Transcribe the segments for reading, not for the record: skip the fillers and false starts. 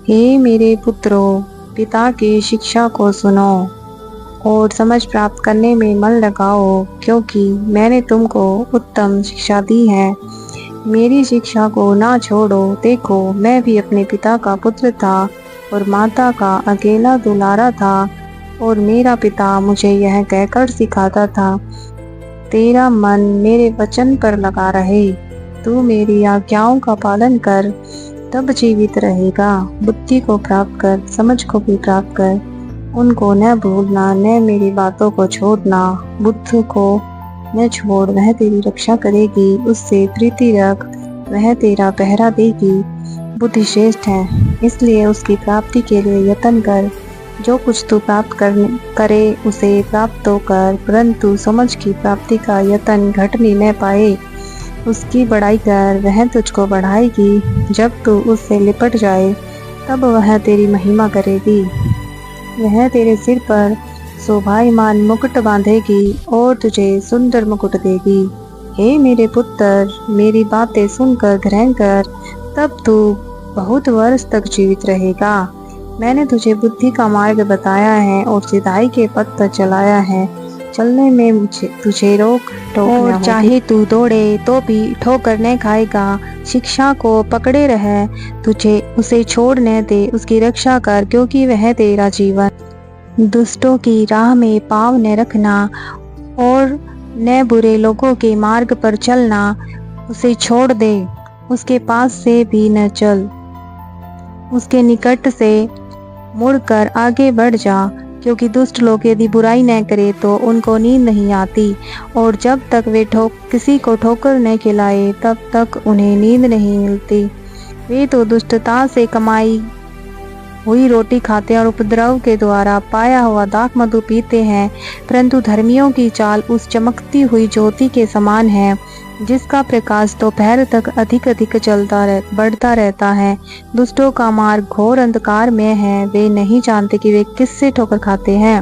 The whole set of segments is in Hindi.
हे मेरे पुत्रों, पिता की शिक्षा को सुनो और समझ प्राप्त करने में मन लगाओ, क्योंकि मैंने तुमको उत्तम शिक्षा दी है। मेरी शिक्षा को ना छोड़ो। देखो, मैं भी अपने पिता का पुत्र था और माता का अकेला दुलारा था, और मेरा पिता मुझे यह कहकर सिखाता था, तेरा मन मेरे वचन पर लगा रहे, तू मेरी आज्ञाओं का पालन कर, तब जीवित रहेगा। बुद्धि को प्राप्त कर, समझ को भी प्राप्त कर, उनको न भूलना, न मेरी बातों को छोड़ना। बुद्ध को न छोड़, वह तेरी रक्षा करेगी। उससे प्रीति रख, वह तेरा पहरा देगी। बुद्धि श्रेष्ठ है, इसलिए उसकी प्राप्ति के लिए यत्न कर। जो कुछ तू प्राप्त करे उसे प्राप्त तो कर, परंतु समझ की प्राप्ति का यत्न घटने न पाए। उसकी बड़ाई कर, वह तुझको बढ़ाएगी। जब तू उससे लिपट जाए, तब वह तेरी महिमा करेगी। वह तेरे सिर पर शोभायमान मुकुट बांधेगी और तुझे सुंदर मुकुट देगी। हे मेरे पुत्र, मेरी बातें सुनकर ग्रहण कर, तब तू बहुत वर्ष तक जीवित रहेगा। मैंने तुझे बुद्धि का मार्ग बताया है और सिधाई के पथ पर चलाया है। चलने में मुझे तुझे रोक टोक न होगी। चाहे तू दौड़े तो भी ठोकर न खाएगा। शिक्षा को पकड़े रह, तुझे उसे छोड़ न दे, उसकी रक्षा कर, क्योंकि वह तेरा जीवन। दुष्टों की राह में पाँव न रखना और न बुरे लोगों के मार्ग पर चलना। उसे छोड़ दे, उसके पास से भी न चल, उसके निकट से मुड़कर आगे बढ़ जा, क्योंकि दुष्ट लोग यदि बुराई न करे तो उनको नींद नहीं आती, और जब तक वे किसी को ठोकर न खिलाए तब तक उन्हें नींद नहीं मिलती। वे तो दुष्टता से कमाई हुई रोटी खाते और उपद्रव के द्वारा पाया हुआ दाख मधु पीते हैं, परंतु धर्मियों की चाल उस चमकती हुई ज्योति के समान है, जिसका प्रकाश दोपहर तक अधिक अधिक बढ़ता रहता है। दुष्टों का मार्ग घोर अंधकार में है, वे नहीं जानते कि वे किससे ठोकर खाते हैं।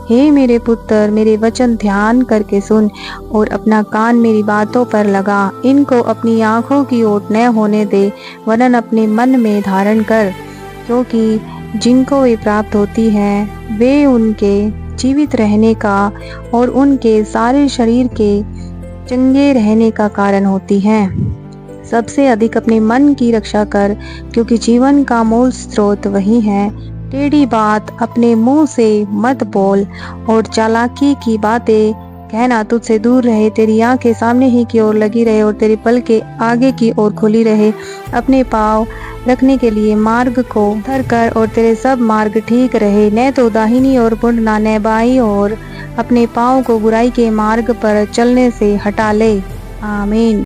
हे मेरे पुत्र, मेरे वचन ध्यान करके सुन और अपना कान मेरी बातों पर लगा। इनको अपनी आंखों की ओट न होने दे, वरन अपने मन में धारण कर, क्योंकि जिनको वे प्राप्त होती है वे उनके जीवित रहने का और उनके सारे शरीर के चंगे रहने का कारण होती हैं। सबसे अधिक अपने मन की रक्षा कर, क्योंकि जीवन का मूल स्रोत वही है। टेढ़ी बात अपने मुंह से मत बोल और चालाकी की बातें कहना तुझसे दूर रहे। तेरी आंखें सामने ही की ओर लगी रहे और तेरी पलकें आगे की ओर खुली रहे। अपने पाँव रखने के लिए मार्ग को धर कर और तेरे सब मार्ग ठीक रहे। न तो दाहिनी ओर मुड़ना, न बाईं ओर। अपने पाँव को बुराई के मार्ग पर चलने से हटा ले। आमीन।